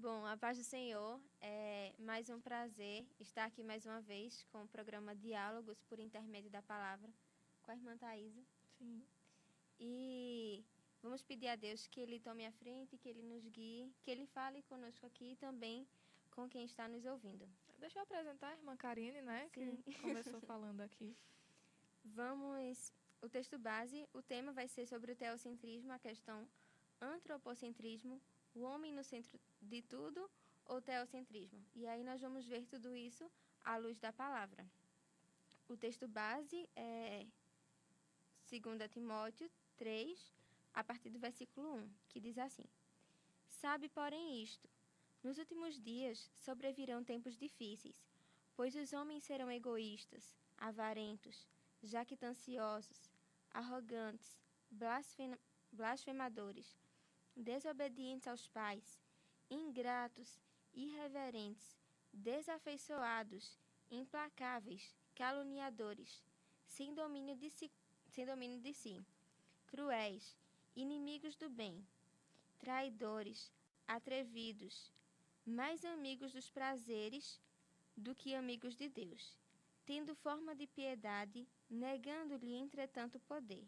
Bom, a paz do Senhor, é mais um prazer estar aqui mais uma vez com o programa Diálogos por Intermédio da Palavra, com a irmã Thaisa. Sim. E vamos pedir a Deus que Ele tome a frente, que Ele nos guie, que Ele fale conosco aqui e também com quem está nos ouvindo. Deixa eu apresentar a irmã Karine, né? Sim. Que começou falando aqui. O texto base, o tema vai ser sobre o teocentrismo, a questão antropocentrismo, o homem no centro de tudo ou teocentrismo. E aí nós vamos ver tudo isso à luz da palavra. O texto base é 2 Timóteo 3, a partir do versículo 1, que diz assim: Sabe, porém, isto: nos últimos dias sobrevirão tempos difíceis, pois os homens serão egoístas, avarentos, jactanciosos, arrogantes, blasfemadores, desobedientes aos pais, ingratos, irreverentes, desafeiçoados, implacáveis, caluniadores, sem domínio de si, cruéis, inimigos do bem, traidores, atrevidos, mais amigos dos prazeres do que amigos de Deus, tendo forma de piedade, negando-lhe, entretanto, o poder.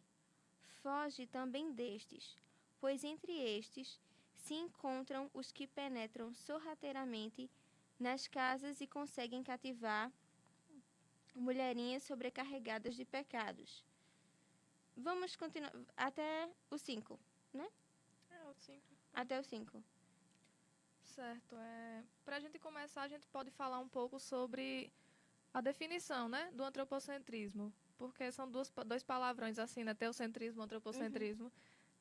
Foge também destes, pois entre estes se encontram os que penetram sorrateiramente nas casas e conseguem cativar mulherinhas sobrecarregadas de pecados. Vamos continuar até o 5, né? É, o 5. Até o 5. Certo. Para a gente começar, a gente pode falar um pouco sobre a definição, né, do antropocentrismo. Porque são dois palavrões assim, né? Teocentrismo, antropocentrismo.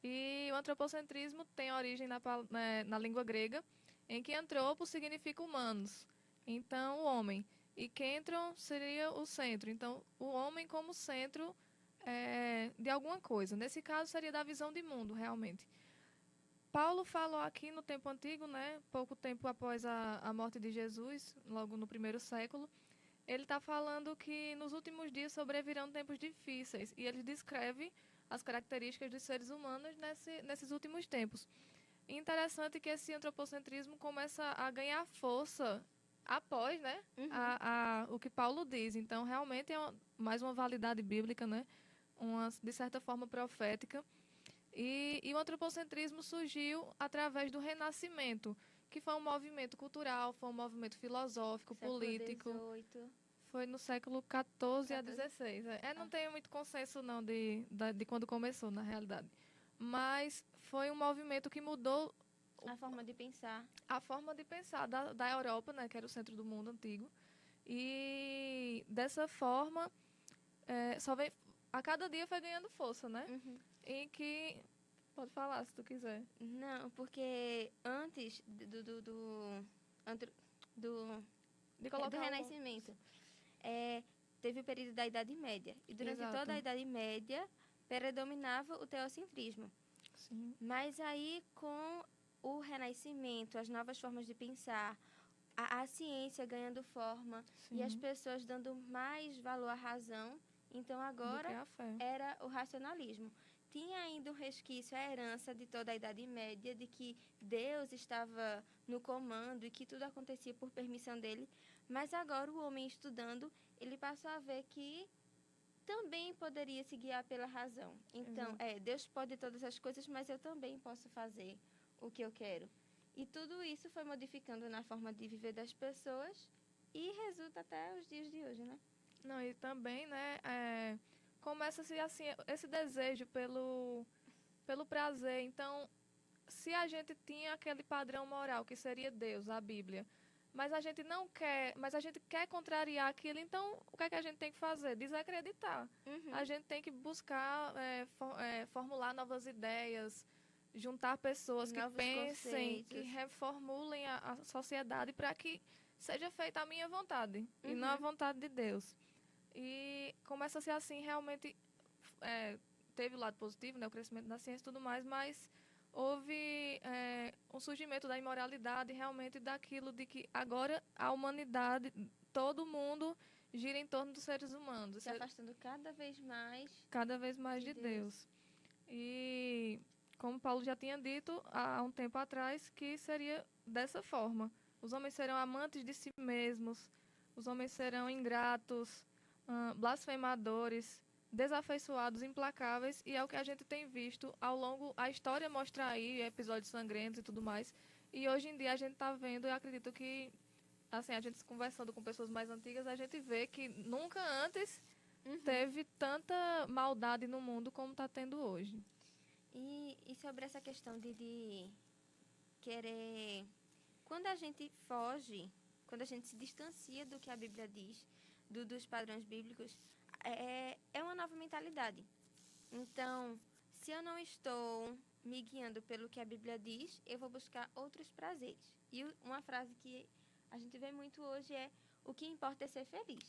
E o antropocentrismo tem origem na língua grega, em que antropo significa humanos. Então, o homem. E kentron seria o centro. Então, o homem como centro de alguma coisa. Nesse caso, seria da visão de mundo, realmente. Paulo falou aqui no tempo antigo, né, pouco tempo após a morte de Jesus, logo no primeiro século, ele está falando que nos últimos dias sobrevirão tempos difíceis. E ele descreve as características dos seres humanos nesses últimos tempos. E interessante que esse antropocentrismo começa a ganhar força após, né, o que Paulo diz. Então, realmente é mais uma validade bíblica, né, de certa forma profética. E o antropocentrismo surgiu através do Renascimento, que foi um movimento cultural, foi um movimento filosófico, político. Século XVIII. Foi no século XIV a XVI. Não tenho muito consenso não de quando começou, na realidade. Mas foi um movimento que mudou A forma de pensar. a forma de pensar da Europa, né, que era o centro do mundo antigo. E dessa forma, a cada dia foi ganhando força, né? Em que... Pode falar, se tu quiser. Não, porque antes do Renascimento, teve o período da Idade Média. E durante Exato. toda a Idade Média, predominava o teocentrismo. Sim. Mas aí, com o Renascimento, as novas formas de pensar, a ciência ganhando forma, Sim. e as pessoas dando mais valor à razão, então agora Do que à fé. era o racionalismo. Tinha ainda um resquício, a herança de toda a Idade Média, de que Deus estava no comando e que tudo acontecia por permissão dele. Mas agora o homem estudando, ele passou a ver que também poderia se guiar pela razão. Então, Deus pode todas as coisas, mas eu também posso fazer o que eu quero. E tudo isso foi modificando na forma de viver das pessoas e resulta até os dias de hoje, né? Não, e também, né, começa-se assim, esse desejo pelo prazer. Então, se a gente tinha aquele padrão moral que seria Deus, a Bíblia, mas a gente não quer, mas a gente quer contrariar aquilo, então o que é que a gente tem que fazer? Desacreditar. A gente tem que buscar formular novas ideias, juntar pessoas que Novos pensem, conceitos. que reformulem a sociedade para que seja feita a minha vontade e não a vontade de Deus. E começa a ser assim, realmente teve o lado positivo, né, o crescimento da ciência e tudo mais, mas houve um surgimento da imoralidade, realmente daquilo de que agora a humanidade, todo mundo gira em torno dos seres humanos. Se afastando cada vez mais de Deus. E como Paulo já tinha dito há um tempo atrás, que seria dessa forma. Os homens serão amantes de si mesmos, os homens serão ingratos, blasfemadores, desafeiçoados, implacáveis, e é o que a gente tem visto ao longo, a história mostra aí episódios sangrentos e tudo mais, e hoje em dia a gente está vendo, eu acredito que, assim, a gente conversando com pessoas mais antigas, a gente vê que nunca antes teve tanta maldade no mundo como está tendo hoje. E sobre essa questão de querer... Quando a gente foge, quando a gente se distancia do que a Bíblia diz, dos padrões bíblicos, é uma nova mentalidade. Então, se eu não estou me guiando pelo que a Bíblia diz, eu vou buscar outros prazeres. E uma frase que a gente vê muito hoje é: o que importa é ser feliz.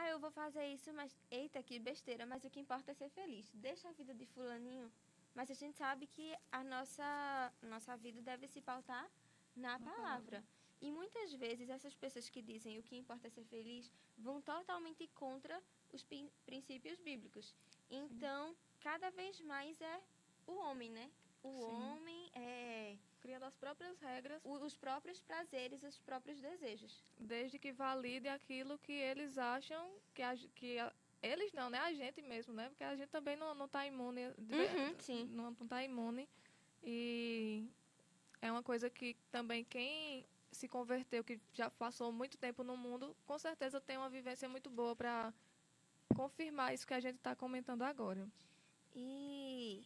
Eu vou fazer isso, mas... Eita, que besteira, mas o que importa é ser feliz. Deixa a vida de fulaninho. Mas a gente sabe que a nossa vida deve se pautar na palavra. E muitas vezes essas pessoas que dizem o que importa é ser feliz vão totalmente contra os princípios bíblicos. Então, cada vez mais é o homem, né? O homem criando as próprias regras, os próprios prazeres, os próprios desejos. Desde que valide aquilo que eles acham eles não, né? A gente mesmo, né? Porque a gente também não está imune. Sim. Não está imune. E é uma coisa que também quem se converteu, que já passou muito tempo no mundo, com certeza tem uma vivência muito boa para confirmar isso que a gente está comentando agora. E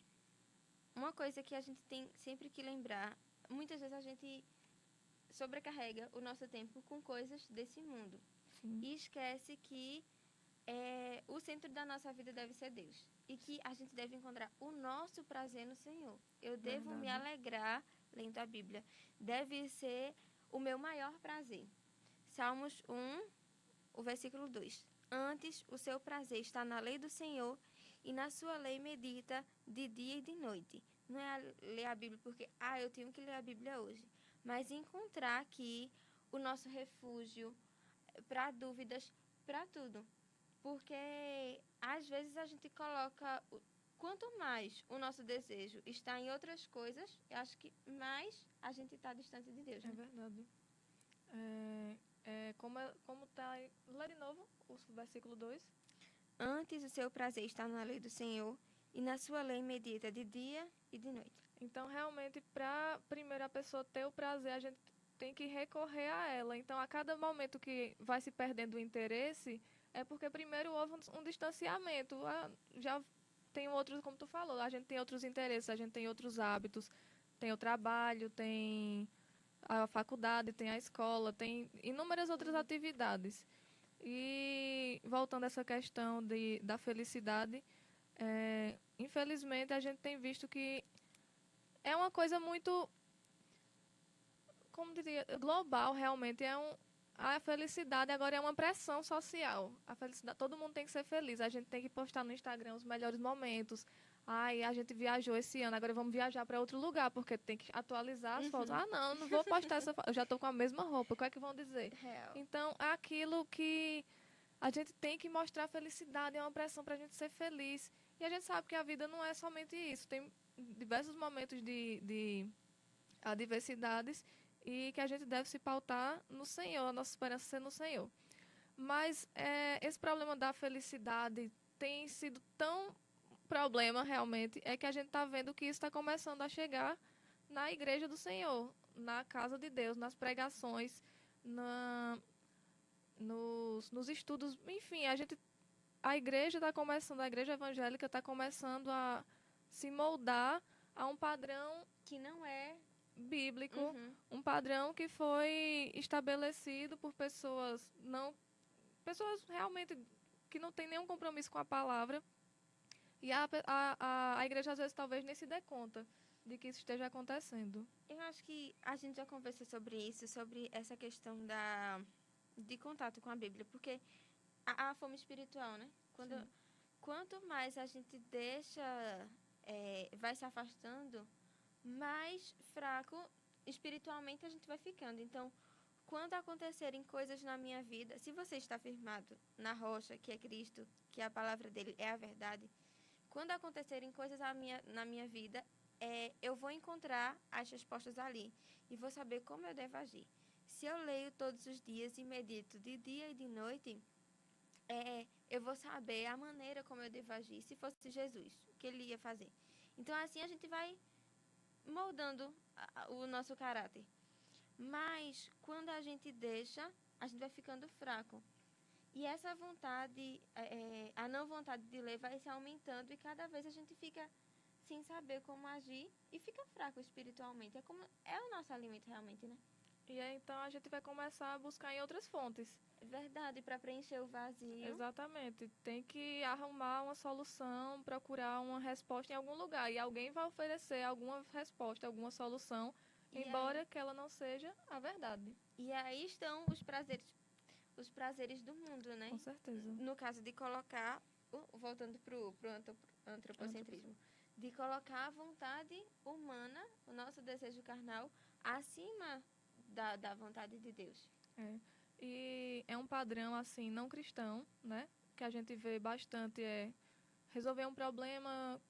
uma coisa que a gente tem sempre que lembrar, muitas vezes a gente sobrecarrega o nosso tempo com coisas desse mundo. Sim. E esquece que o centro da nossa vida deve ser Deus. E que a gente deve encontrar o nosso prazer no Senhor. Eu devo me alegrar lendo a Bíblia. Deve ser o meu maior prazer. Salmos 1, o versículo 2. Antes, o seu prazer está na lei do Senhor, e na sua lei medita de dia e de noite. Não é ler a Bíblia porque, eu tenho que ler a Bíblia hoje. Mas encontrar aqui o nosso refúgio para dúvidas, para tudo. Porque, às vezes, a gente coloca... Quanto mais o nosso desejo está em outras coisas, eu acho que mais a gente está distante de Deus. Né? É verdade. Como está... Lê de novo o versículo 2. Antes, o seu prazer está na lei do Senhor, e na sua lei medita de dia e de noite. Então, realmente, para primeiro a pessoa ter o prazer, a gente tem que recorrer a ela. Então, a cada momento que vai se perdendo o interesse, é porque primeiro houve um distanciamento. Já tem outros, como tu falou, a gente tem outros interesses, a gente tem outros hábitos, tem o trabalho, tem a faculdade, tem a escola, tem inúmeras outras atividades. E voltando a essa questão da felicidade, infelizmente a gente tem visto que é uma coisa muito, como diria, global realmente. A felicidade agora é uma pressão social. A felicidade, todo mundo tem que ser feliz. A gente tem que postar no Instagram os melhores momentos. A gente viajou esse ano, agora vamos viajar para outro lugar, porque tem que atualizar as fotos. Não vou postar essa foto. Eu já estou com a mesma roupa, o que é que vão dizer? Real. Então, aquilo que a gente tem que mostrar felicidade, é uma pressão para a gente ser feliz. E a gente sabe que a vida não é somente isso. Tem diversos momentos de adversidades e que a gente deve se pautar no Senhor, a nossa esperança ser no Senhor. Mas esse problema da felicidade tem sido tão problema, realmente, é que a gente está vendo que isso está começando a chegar na igreja do Senhor, na casa de Deus, nas pregações, nos estudos, enfim, a igreja está começando, a igreja evangélica está começando a se moldar a um padrão que não é bíblico, um padrão que foi estabelecido por pessoas realmente que não têm nenhum compromisso com a palavra. E a igreja, às vezes, talvez nem se dê conta de que isso esteja acontecendo. Eu acho que a gente já conversou sobre isso, sobre essa questão de contato com a Bíblia, porque a fome espiritual, né? Quanto mais a gente vai se afastando, mais fraco espiritualmente a gente vai ficando. Então, quando acontecerem coisas na minha vida, se você está firmado na rocha, que é Cristo, que a palavra dele é a verdade, quando acontecerem coisas na minha vida, eu vou encontrar as respostas ali e vou saber como eu devo agir. Se eu leio todos os dias e medito de dia e de noite, eu vou saber a maneira como eu devo agir. Se fosse Jesus, o que ele ia fazer. Então, assim, a gente vai moldando o nosso caráter. Mas, quando a gente deixa, a gente vai ficando fraco. E essa vontade, a não vontade de ler vai se aumentando e cada vez a gente fica sem saber como agir e fica fraco espiritualmente. É o nosso alimento realmente, né? E aí, então, a gente vai começar a buscar em outras fontes. É verdade, para preencher o vazio. Exatamente. Tem que arrumar uma solução, procurar uma resposta em algum lugar. E alguém vai oferecer alguma resposta, alguma solução, embora que ela não seja a verdade. E aí estão os prazeres do mundo, né? Com certeza. No caso de colocar, voltando para o antropocentrismo, de colocar a vontade humana, o nosso desejo carnal, acima da vontade de Deus. E é um padrão, assim, não cristão, né? Que a gente vê bastante, resolver um problema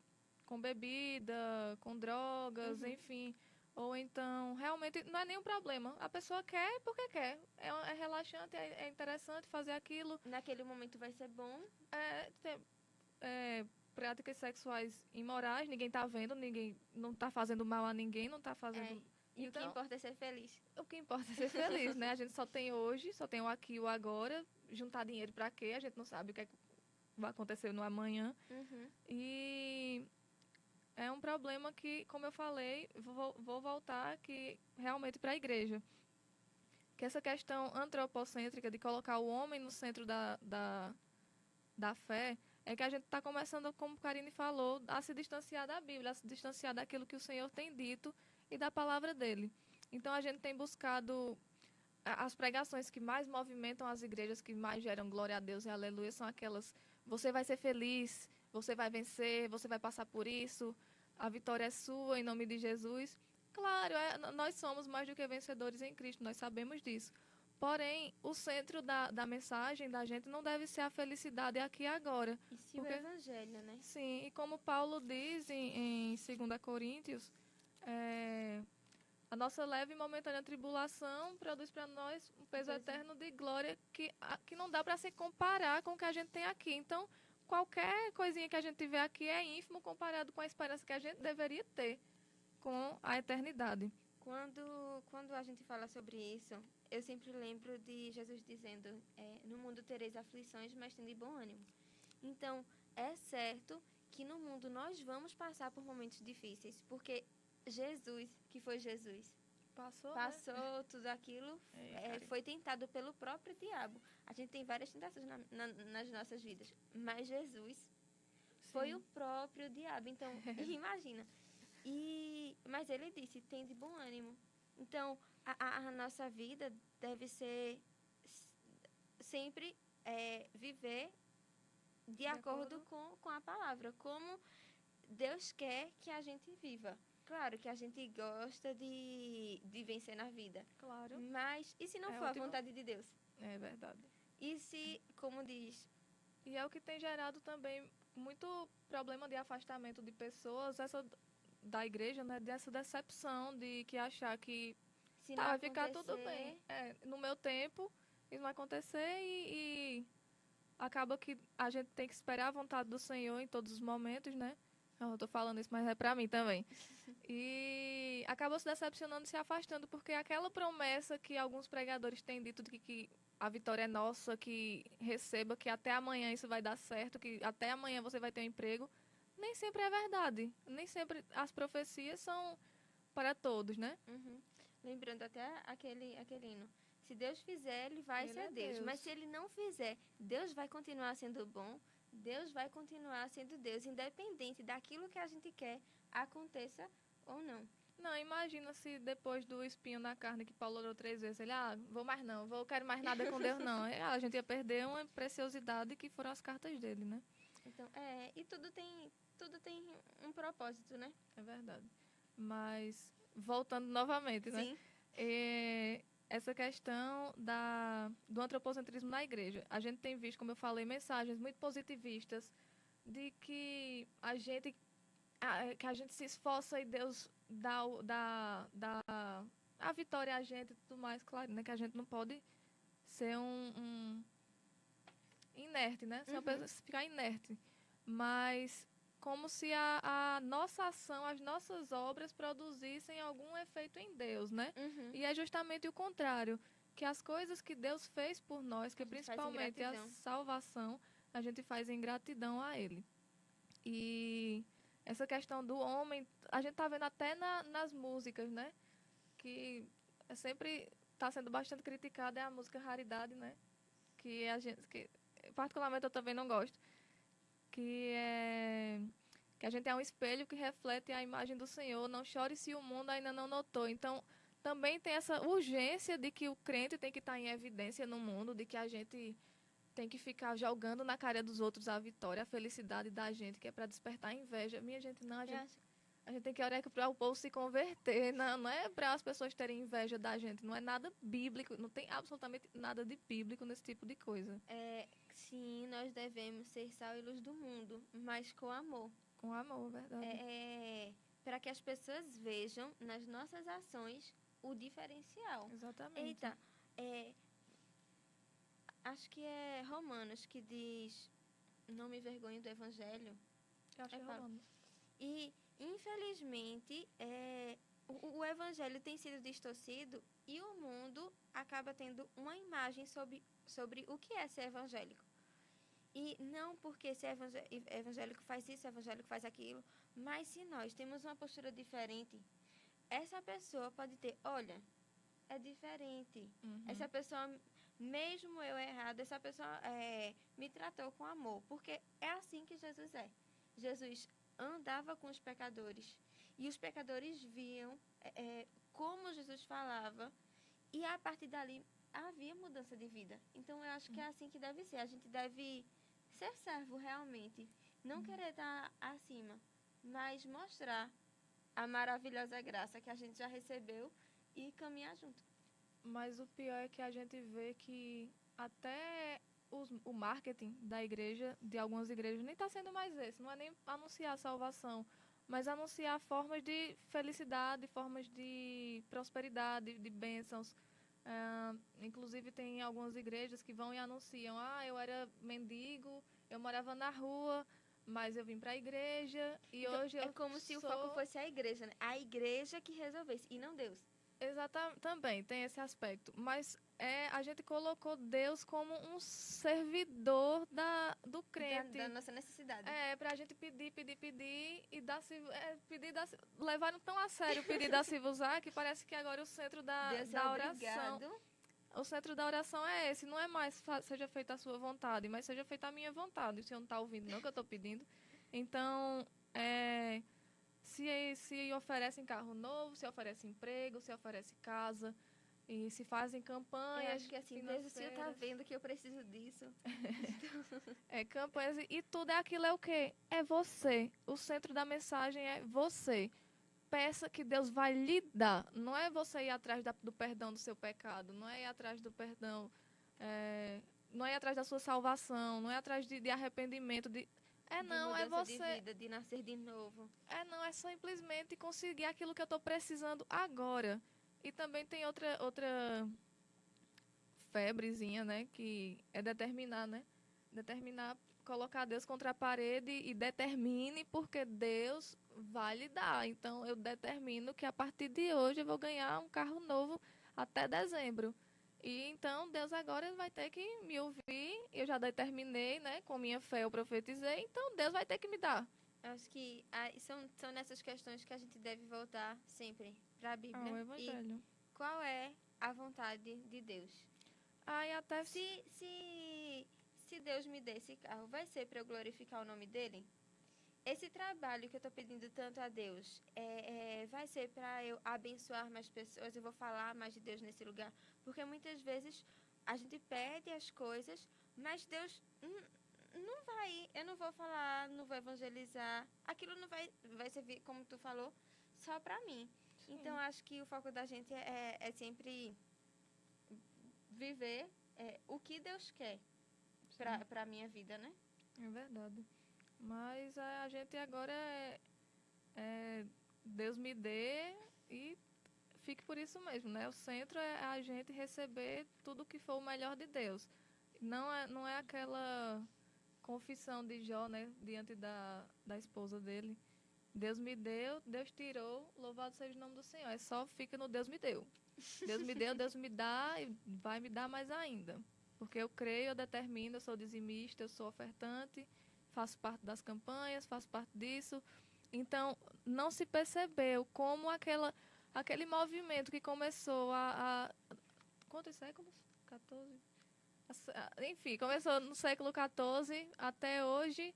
com bebida, com drogas, enfim. Ou então, realmente, não é nenhum problema. A pessoa quer porque quer. É relaxante, é interessante fazer aquilo. Naquele momento vai ser bom. Práticas sexuais imorais, ninguém tá vendo, ninguém não tá fazendo mal a ninguém, não tá fazendo... E então, o que importa é ser feliz. O que importa é ser feliz, né? A gente só tem hoje, só tem o aqui e o agora. Juntar dinheiro pra quê? A gente não sabe o que é que vai acontecer no amanhã. E é um problema que, como eu falei, vou voltar aqui realmente para a igreja. Que essa questão antropocêntrica de colocar o homem no centro da fé é que a gente está começando, como Karine falou, a se distanciar da Bíblia, a se distanciar daquilo que o Senhor tem dito e da palavra dele. Então, a gente tem buscado as pregações que mais movimentam as igrejas, que mais geram glória a Deus e aleluia, são aquelas: você vai ser feliz, você vai vencer, você vai passar por isso, a vitória é sua em nome de Jesus. Claro, nós somos mais do que vencedores em Cristo, nós sabemos disso. Porém, o centro da mensagem da gente não deve ser a felicidade aqui e agora. E sim, o evangelho, né? Sim, e como Paulo diz em 2 Coríntios, a nossa leve e momentânea tribulação produz para nós um peso eterno de glória que não dá para se comparar com o que a gente tem aqui. Então, qualquer coisinha que a gente tiver aqui é ínfimo comparado com a esperança que a gente deveria ter com a eternidade. Quando a gente fala sobre isso, eu sempre lembro de Jesus dizendo: no mundo tereis aflições, mas tende bom ânimo. Então, é certo que no mundo nós vamos passar por momentos difíceis, porque Jesus, que foi Jesus, passou né? Tudo aquilo, foi tentado pelo próprio diabo. A gente tem várias tentações nas nossas vidas, mas Jesus foi o próprio diabo. Então, imagina. Mas ele disse: tem de bom ânimo. Então, a nossa vida deve ser sempre viver de acordo com a palavra, como Deus quer que a gente viva. Claro que a gente gosta de vencer na vida. Claro. Mas e se não for a vontade de Deus? É verdade. E se, como diz... E é o que tem gerado também muito problema de afastamento de pessoas, da igreja, né? Dessa decepção de que achar que vai ficar tudo bem. No meu tempo, isso vai acontecer e acaba que a gente tem que esperar a vontade do Senhor em todos os momentos, né? Eu tô falando isso, mas é pra mim também. E acabou se decepcionando, se afastando, porque aquela promessa que alguns pregadores têm dito de que a vitória é nossa, que receba, que até amanhã isso vai dar certo, que até amanhã você vai ter um emprego, nem sempre é verdade. Nem sempre as profecias são para todos, né? Lembrando até aquele hino: se Deus fizer, ele vai ser Deus. Mas se ele não fizer, Deus vai continuar sendo bom. Deus vai continuar sendo Deus, independente daquilo que a gente quer aconteça ou não. Não, imagina se depois do espinho na carne que Paulo orou 3 vezes, ele, vou mais não, quero mais nada com Deus não. A gente ia perder uma preciosidade que foram as cartas dele, né? Então, e tudo tem um propósito, né? É verdade. Mas, voltando novamente, né? Sim. Essa questão do antropocentrismo na igreja. A gente tem visto, como eu falei, mensagens muito positivistas de que a gente que a gente se esforça e Deus dá a vitória a gente e tudo mais, claro, né? Que a gente não pode ser um inerte, né? Ser uma pessoa, ficar inerte. Mas como se a nossa ação, as nossas obras produzissem algum efeito em Deus, né? E é justamente o contrário, que as coisas que Deus fez por nós, que principalmente a salvação, a gente faz em gratidão a Ele. E essa questão do homem, a gente tá vendo até nas músicas, né? Que sempre está sendo bastante criticada é a música Raridade, né? Que a gente, que particularmente eu também não gosto, que a gente é um espelho que reflete a imagem do Senhor. Não chore se o mundo ainda não notou. Então, também tem essa urgência de que o crente tem que estar em evidência no mundo, de que a gente tem que ficar jogando na cara dos outros a vitória, a felicidade da gente, que é para despertar a inveja. Minha gente, não, a gente tem que orar para o povo se converter, não é para as pessoas terem inveja da gente, não é nada bíblico, não tem absolutamente nada de bíblico nesse tipo de coisa. Sim, nós devemos ser sal e luz do mundo, mas com amor. Com amor, verdade. Para que as pessoas vejam nas nossas ações o diferencial. Exatamente. Eita, acho que é Romanos que diz, não me vergonhe do Evangelho. Eu acho que é Romanos. E, infelizmente, o Evangelho tem sido distorcido e o mundo acaba tendo uma imagem sobre o que é ser evangélico. E não porque ser evangélico faz isso, evangélico faz aquilo, mas se nós temos uma postura diferente, essa pessoa pode ter, olha, é diferente. Essa pessoa, mesmo eu errado, essa pessoa me tratou com amor, porque é assim que Jesus é. Jesus andava com os pecadores e os pecadores viam como Jesus falava e a partir dali havia mudança de vida. Então eu acho que é assim que deve ser. A gente deve ser servo realmente, não querer estar acima, mas mostrar a maravilhosa graça que a gente já recebeu e caminhar junto. Mas o pior é que a gente vê que até o marketing da igreja, de algumas igrejas, nem está sendo mais esse. Não é nem anunciar salvação, mas anunciar formas de felicidade, formas de prosperidade, de bênçãos. Inclusive tem algumas igrejas que vão e anunciam, eu era mendigo, eu morava na rua, mas eu vim para a igreja e então, hoje eu como se o foco fosse a igreja, né? A igreja que resolvesse, e não Deus. Exatamente, também tem esse aspecto, mas a gente colocou Deus como um servidor do crente. Da nossa necessidade. Pra gente pedir e levaram tão a sério o pedir da Silvusar que parece que agora o centro da oração. O centro da oração é esse, não é mais seja feita a sua vontade, mas seja feita a minha vontade. O Senhor não está ouvindo, não, que eu estou pedindo. Então, se oferecem carro novo, se oferece emprego, se oferece casa, e se fazem campanhas. Eu acho que assim, Deus, o Senhor está vendo que eu preciso disso. Campanhas, e tudo aquilo é o quê? É você. O centro da mensagem é você. Peça que Deus vai lhe dar. Não é você ir atrás do perdão do seu pecado, não é ir atrás do perdão, não é ir atrás da sua salvação, não é atrás de arrependimento, não, é você. De vida, de nascer de novo. Não, é simplesmente conseguir aquilo que eu estou precisando agora. E também tem outra febrezinha, né? Que é determinar, né? Determinar, colocar Deus contra a parede e determine porque Deus vai lhe dar. Então, eu determino que a partir de hoje eu vou ganhar um carro novo até dezembro. E então Deus agora vai ter que me ouvir. Eu já determinei, né? Com minha fé eu profetizei. Então Deus vai ter que me dar. Eu acho que são nessas questões que a gente deve voltar sempre para a Bíblia. Ao Evangelho. E qual é a vontade de Deus? E até se Deus me der esse carro, vai ser para eu glorificar o nome dele? Esse trabalho que eu estou pedindo tanto a Deus, vai ser para eu abençoar mais pessoas, eu vou falar mais de Deus nesse lugar? Porque muitas vezes a gente pede as coisas, mas Deus não vai, eu não vou falar, não vou evangelizar, aquilo não vai servir, como tu falou, só para mim. Sim. Então, acho que o foco da gente é sempre viver o que Deus quer para a minha vida, né? É verdade. Mas a gente agora Deus me dê e fique por isso mesmo, né? O centro é a gente receber tudo que for o melhor de Deus. Não é aquela confissão de Jó, né? Diante da esposa dele. Deus me deu, Deus tirou, louvado seja o nome do Senhor. É só fica no Deus me deu. Deus me deu, Deus me dá e vai me dar mais ainda. Porque eu creio, eu determino, eu sou dizimista, eu sou ofertante, faço parte das campanhas, faço parte disso. Então, não se percebeu como aquele movimento que começou quantos séculos? 14? Enfim, começou no século XIV até hoje.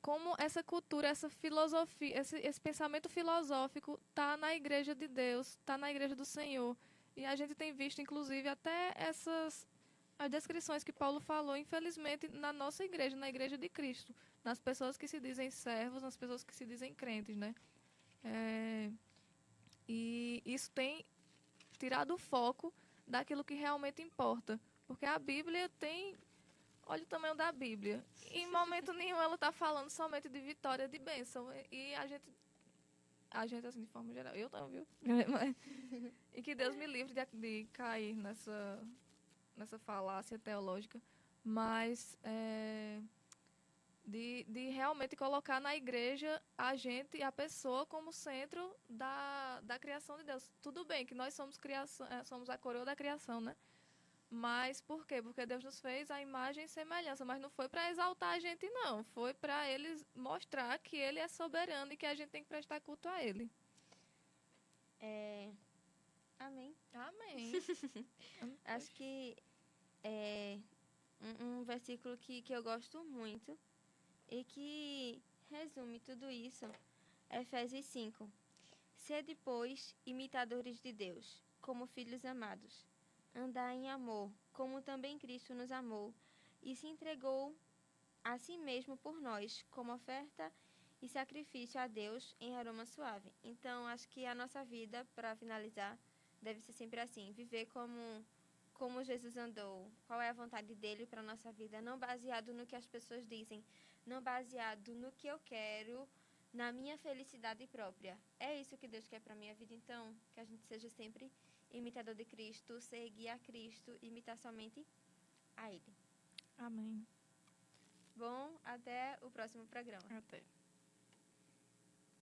Como essa cultura, essa filosofia, esse pensamento filosófico está na Igreja de Deus, está na Igreja do Senhor. E a gente tem visto, inclusive, até as descrições que Paulo falou, infelizmente, na nossa igreja, na Igreja de Cristo. Nas pessoas que se dizem servos, nas pessoas que se dizem crentes, né? E isso tem tirado o foco daquilo que realmente importa. Porque a Bíblia tem... Olha o tamanho da Bíblia. Em momento nenhum ela está falando somente de vitória, de bênção. E a gente assim, de forma geral, eu não, viu? E que Deus me livre de cair nessa falácia teológica. Mas de realmente colocar na igreja a gente e a pessoa como centro da criação de Deus. Tudo bem que nós somos somos a coroa da criação, né? Mas por quê? Porque Deus nos fez a imagem e semelhança, mas não foi para exaltar a gente, não. Foi para Ele mostrar que Ele é soberano e que a gente tem que prestar culto a Ele. Amém. Amém. Acho que é um versículo que eu gosto muito e que resume tudo isso. Efésios 5. Sede, pois, imitadores de Deus, como filhos amados. Andai em amor, como também Cristo nos amou, e se entregou a si mesmo por nós, como oferta e sacrifício a Deus em aroma suave. Então, acho que a nossa vida, para finalizar, deve ser sempre assim, viver como Jesus andou, qual é a vontade dele para a nossa vida, não baseado no que as pessoas dizem, não baseado no que eu quero, na minha felicidade própria. É isso que Deus quer para a minha vida, então, que a gente seja sempre imitador de Cristo, seguir a Cristo, imitar somente a Ele. Amém. Bom, até o próximo programa. Até.